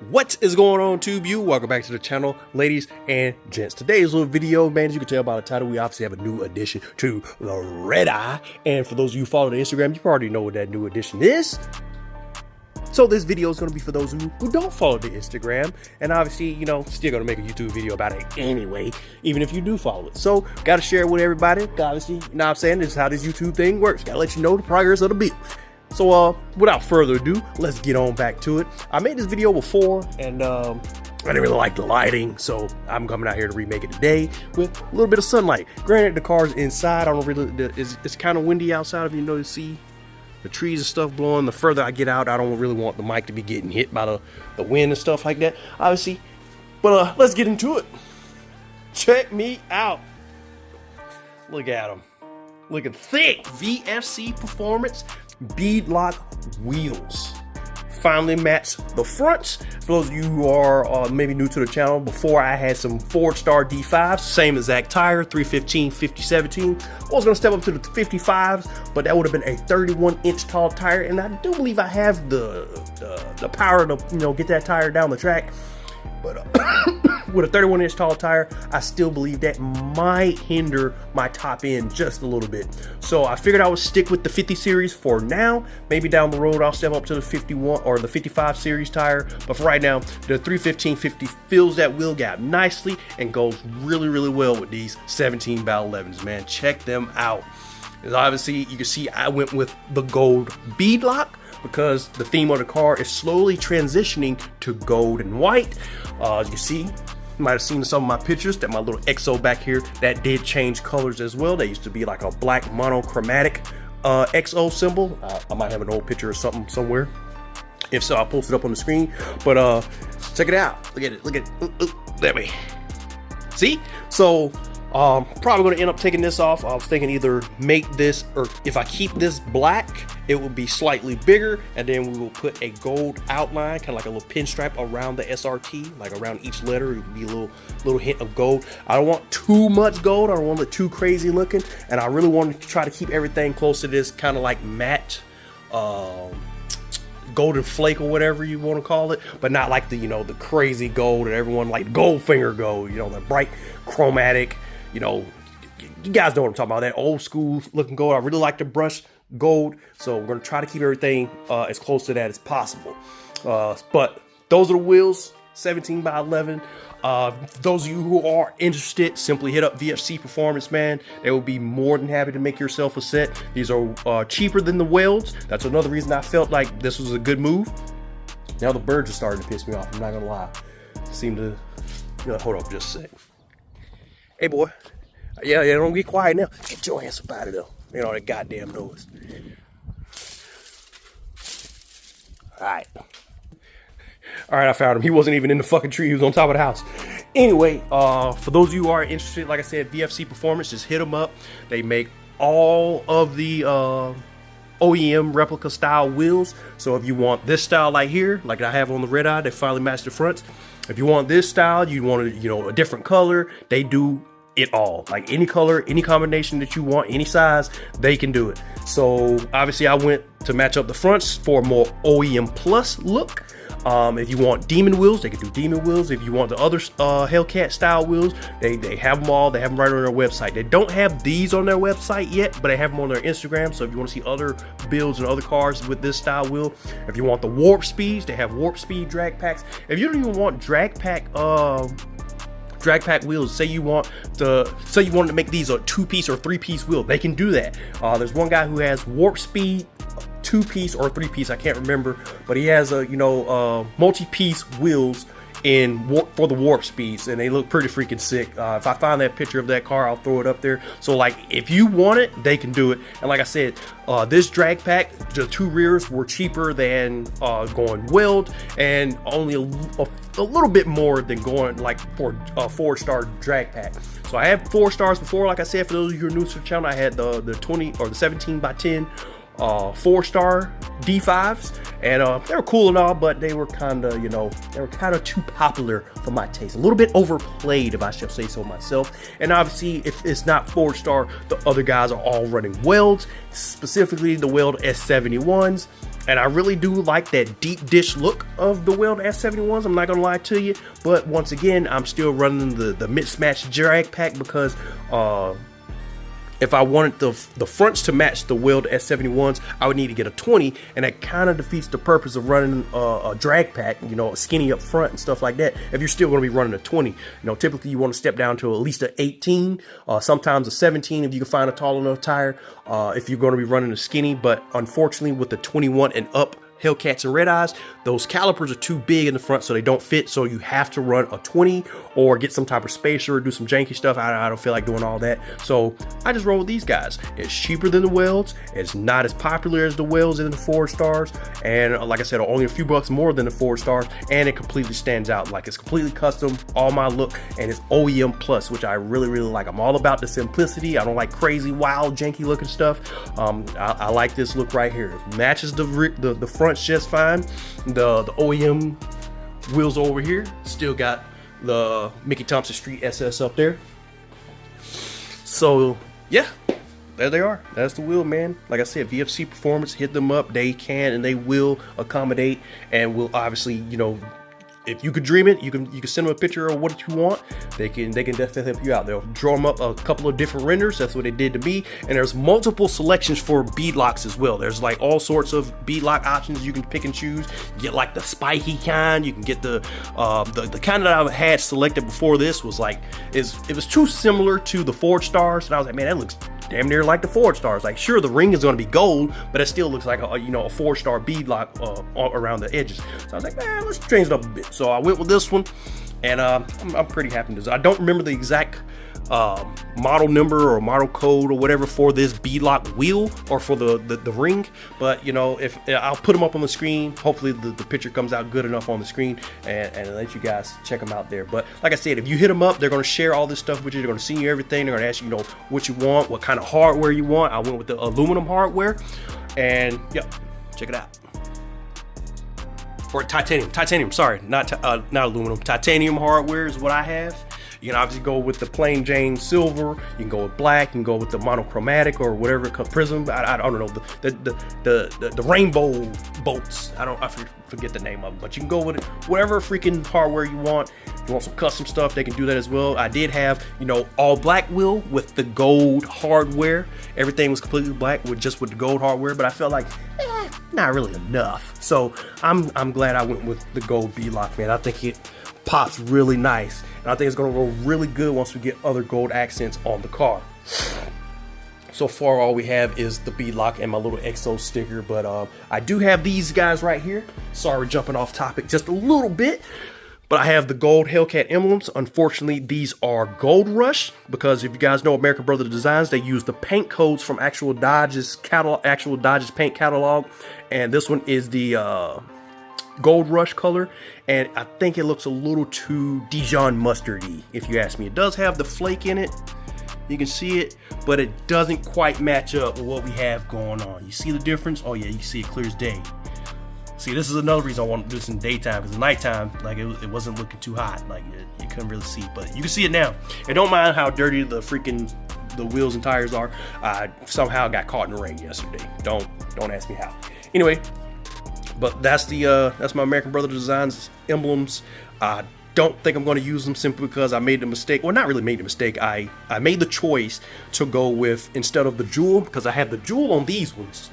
What is going on, TubeU? Welcome back to the channel, ladies and gents. Today's little video, man, as you can tell by the title, we obviously have a new addition to the Redeye. And for those of you who follow the Instagram, you already know what that new addition is. So this video is going to be for those who don't follow the Instagram, and obviously, you know, still going to make a YouTube video about it anyway, even if you do follow it. So got to share it with everybody. Obviously, you know what I'm saying? This is how this YouTube thing works. Got to let you know the progress of the build. So without further ado, let's get on back to it. I made this video before, and I didn't really like the lighting, so I'm coming out here to remake it today with a little bit of sunlight. Granted, the car's inside. I don't really, it's kind of windy outside, if you know, you see the trees and stuff blowing. The further I get out, I don't really want the mic to be getting hit by the wind and stuff like that, obviously. But let's get into it. Check me out. Look at them. Looking thick. VFC Performance beadlock wheels. Finally matched the fronts. For those of you who are maybe new to the channel, before I had some Forged D5s, same exact tire, 315, 5017. I was gonna step up to the 55s, but that would have been a 31-inch tall tire, and I do believe I have the power to, you know, get that tire down the track. But with a 31-inch tall tire, I still believe that might hinder my top end just a little bit. So I figured I would stick with the 50 series for now. Maybe down the road I'll step up to the 51 or the 55 series tire. But for right now, the 315/50 fills that wheel gap nicely and goes really well with these 17x11s, man. Check them out. As obviously you can see, I went with the gold beadlock because the theme of the car is slowly transitioning to gold and white. As you see, you might have seen some of my pictures that my little XO back here, that did change colors as well. They used to be like a black monochromatic XO symbol. I might have an old picture or something somewhere. If so, I'll post it up on the screen. But check it out. Look at it. Look at it. That way. See? So probably going to end up taking this off. I was thinking either make this, or if I keep this black, it will be slightly bigger, and then we will put a gold outline, kind of like a little pinstripe around the SRT, like around each letter. It would be a little hint of gold. I don't want too much gold. I don't want it too crazy looking, and I really want to try to keep everything close to this kind of like matte golden flake or whatever you want to call it, but not like the, you know, the crazy gold that everyone like, Goldfinger gold, you know, the bright chromatic. You know, you guys know what I'm talking about, that old school looking gold. I really like the brush gold, so we're going to try to keep everything as close to that as possible. But those are the wheels, 17x11. Those of you who are interested, simply hit up VFC Performance, man. They will be more than happy to make yourself a set. These are cheaper than the welds. That's another reason I felt like this was a good move. Now the birds are starting to piss me off, I'm not going to lie. Seem to, you know, hold up just a sec. Hey boy, yeah, don't get quiet now. Get your ass up out of there. You know that goddamn noise. All right, I found him. He wasn't even in the fucking tree. He was on top of the house. Anyway, for those of you who are interested, like I said, VFC Performance, just hit them up. They make all of the OEM replica style wheels. So if you want this style like here, like I have on the Redeye, they finally matched the fronts. If you want this style, you want, you know, a different color, they do it all. Like any color, any combination that you want, any size, they can do it. So obviously I went to match up the fronts for a more OEM plus look. If you want demon wheels, they can do demon wheels. If you want the other Hellcat style wheels, they have them all. They have them right on their website. They don't have these on their website yet, but they have them on their Instagram. So if you want to see other builds and other cars with this style wheel, if you want the warp speeds, they have warp speed drag packs. If you don't even want drag pack wheels, say you want to make these a 2-piece or 3-piece wheel, they can do that. There's one guy who has warp speed 2-piece or 3-piece, I can't remember, but he has a, you know, multi-piece wheels for the warp speeds, and they look pretty freaking sick. If I find that picture of that car, I'll throw it up there. So like, if you want it, they can do it. And like I said, this drag pack, the 2 rears were cheaper than going weld, and only a little bit more than going like for a 4-star drag pack. So I had 4 stars before. Like I said, for those of you who are new to the channel, I had the 20 or the 17x10 4-star D5s, and they were cool and all, but they were kind of, you know, they were kind of too popular for my taste, a little bit overplayed, if I shall say so myself. And obviously, if it's not 4-star, the other guys are all running welds, specifically the weld S71s, And I really do like that deep dish look of the Weld S71s, I'm not gonna lie to you. But once again, I'm still running the mismatched drag pack because if I wanted the fronts to match the Weld S71s, I would need to get a 20, and that kind of defeats the purpose of running a drag pack, you know, skinny up front and stuff like that. If you're still going to be running a 20, you know, typically you want to step down to at least an 18, sometimes a 17 if you can find a tall enough tire, if you're going to be running a skinny. But unfortunately, with the 21 and up Hellcats and Redeyes, those calipers are too big in the front, so they don't fit. So you have to run a 20 or get some type of spacer or do some janky stuff. I don't feel like doing all that, so I just roll with these guys. It's cheaper than the Welds. It's not as popular as the Welds and the Forged Stars, and like I said, only a few bucks more than the Forged Stars, and it completely stands out. Like, it's completely custom, all my look, and it's OEM plus, which I really like. I'm all about the simplicity. I don't like crazy, wild, janky looking stuff. I like this look right here. It matches the front just fine. The OEM wheels over here still got the Mickey Thompson Street SS up there. So yeah, there they are. That's the wheel, man. Like I said, VFC Performance, hit them up. They can and they will accommodate, and will obviously, you know, if you could dream it, you can send them a picture of what you want. They can definitely help you out. They'll draw them up a couple of different renders. That's what they did to me. And there's multiple selections for beadlocks as well. There's like all sorts of beadlock options you can pick and choose. You get like the spiky kind. You can get the kind that I had selected before this was like, it was too similar to the Forged Stars, and I was like, man, that looks damn near like the Forged Stars. Like, sure, the ring is going to be gold, but it still looks like a Forged Star beadlock around the edges. So I was like, man, let's change it up a bit. So I went with this one, and I'm pretty happy with this. I don't remember the exact model number or model code or whatever for this beadlock wheel or for the ring, but you know, if I'll put them up on the screen, hopefully the picture comes out good enough on the screen, and let you guys check them out there. But like I said, if you hit them up, they're going to share all this stuff with you. They're going to send you everything. They're going to ask you, you know, what you want, what kind of hardware you want. I went with the aluminum hardware, and yep, check it out. Or titanium, sorry, not aluminum. Titanium hardware is what I have. You can obviously go with the plain Jane silver. You can go with black. You can go with the monochromatic or whatever prism. I don't know, the rainbow bolts. I forget the name of them, but you can go with it, whatever freaking hardware you want. If you want some custom stuff, they can do that as well. I did have, you know, all black wheel with the gold hardware. Everything was completely black with the gold hardware, but I felt like not really enough. So I'm glad I went with the gold beadlock, man. I think it pops really nice, and I think it's gonna go really good once we get other gold accents on the car. So far, all we have is the beadlock and my little XO sticker, but I do have these guys right here. Sorry, jumping off topic just a little bit, but I have the gold Hellcat emblems. Unfortunately, these are Gold Rush, because if you guys know American Brother Designs, they use the paint codes from actual Dodge's paint catalog, and this one is the Gold Rush color, and I think it looks a little too Dijon mustardy, if you ask me. It does have the flake in it, you can see it, but it doesn't quite match up with what we have going on. You see the difference? Oh yeah, you see it clear as day. See, this is another reason I want to do this in daytime, because nighttime, like, it wasn't looking too hot, like you couldn't really see, but you can see it now. And don't mind how dirty the wheels and tires are. I somehow got caught in the rain yesterday. Don't ask me how. Anyway, but that's my American Brother Designs emblems. I don't think I'm going to use them simply because I made the mistake. Well, not really made the mistake. I made the choice to go with, instead of the jewel, because I have the jewel on these ones.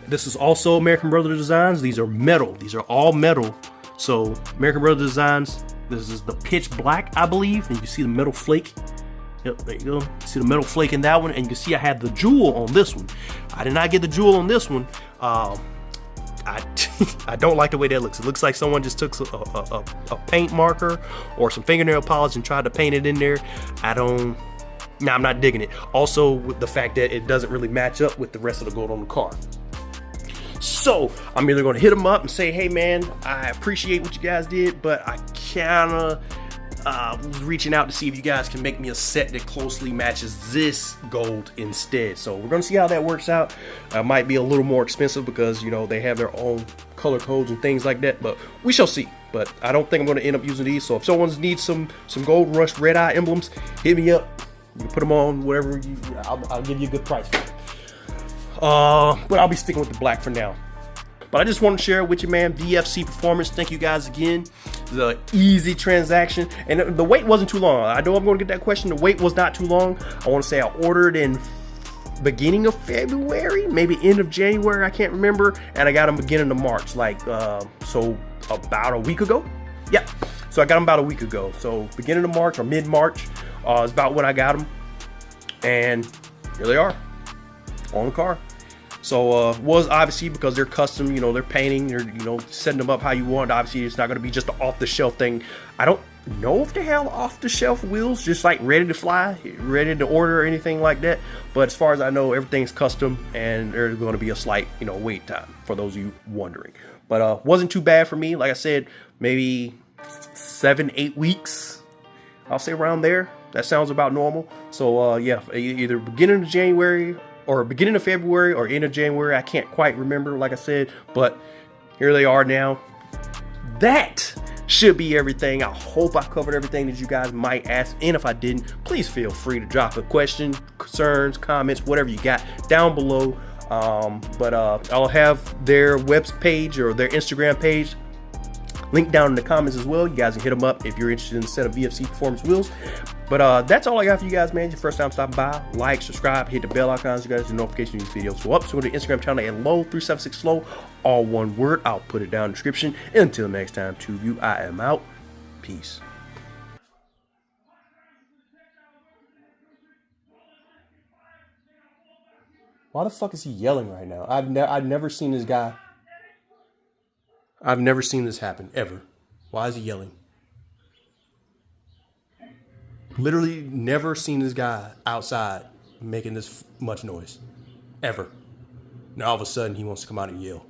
This is also American Brother Designs. These are metal. These are all metal. So American Brother Designs, this is the pitch black, I believe, and you can see the metal flake. Yep, there you go. See the metal flake in that one, and you can see I had the jewel on this one. I did not get the jewel on this one. I don't like the way that looks. It looks like someone just took a paint marker or some fingernail polish and tried to paint it in there. I'm not digging it. Also, with the fact that it doesn't really match up with the rest of the gold on the car. So I'm either going to hit them up and say, hey man, I appreciate what you guys did, but I kind of was reaching out to see if you guys can make me a set that closely matches this gold instead. So we're going to see how that works out. It might be a little more expensive because, you know, they have their own color codes and things like that, but we shall see. But I don't think I'm going to end up using these. So if someone needs some Gold Rush Redeye emblems, hit me up. You can put them on whatever I'll give you a good price for it. But I'll be sticking with the black for now. But I just want to share it with you, man. VFC Performance, thank you guys again. The easy transaction, and the wait wasn't too long. I know I'm going to get that question. The wait was not too long. I want to say I ordered in beginning of February, maybe end of January, I can't remember, and I got them beginning of March, like so about a week ago. Yeah, so I got them about a week ago. So beginning of March or mid-March is about when I got them, and here they are on the car. So was obviously, because they're custom, you know, they're painting, they're, you know, setting them up how you want. Obviously, it's not going to be just an off-the-shelf thing. I don't know if they have off-the-shelf wheels, just like ready to fly, ready to order or anything like that. But as far as I know, everything's custom, and there's going to be a slight, you know, wait time for those of you wondering. But wasn't too bad for me. Like I said, maybe 7-8 weeks, I'll say, around there. That sounds about normal. So yeah, either beginning of January or beginning of February or end of January. I can't quite remember, like I said, but here they are now. That should be everything. I hope I covered everything that you guys might ask, and if I didn't, please feel free to drop a question, concerns, comments, whatever you got down below. I'll have their web page or their Instagram page linked down in the comments as well. You guys can hit them up if you're interested in a set of VFC Performance wheels. But that's all I got for you guys, man. Your first time stopping by, like, subscribe, hit the bell icons, you guys, the notification of these videos go up. So go to the Instagram channel at low376slow, all one word. I'll put it down in the description. Until next time, to you, I am out. Peace. Why the fuck is he yelling right now? I've never seen this guy. I've never seen this happen, ever. Why is he yelling? Literally never seen this guy outside making this much noise. Ever. Now all of a sudden he wants to come out and yell.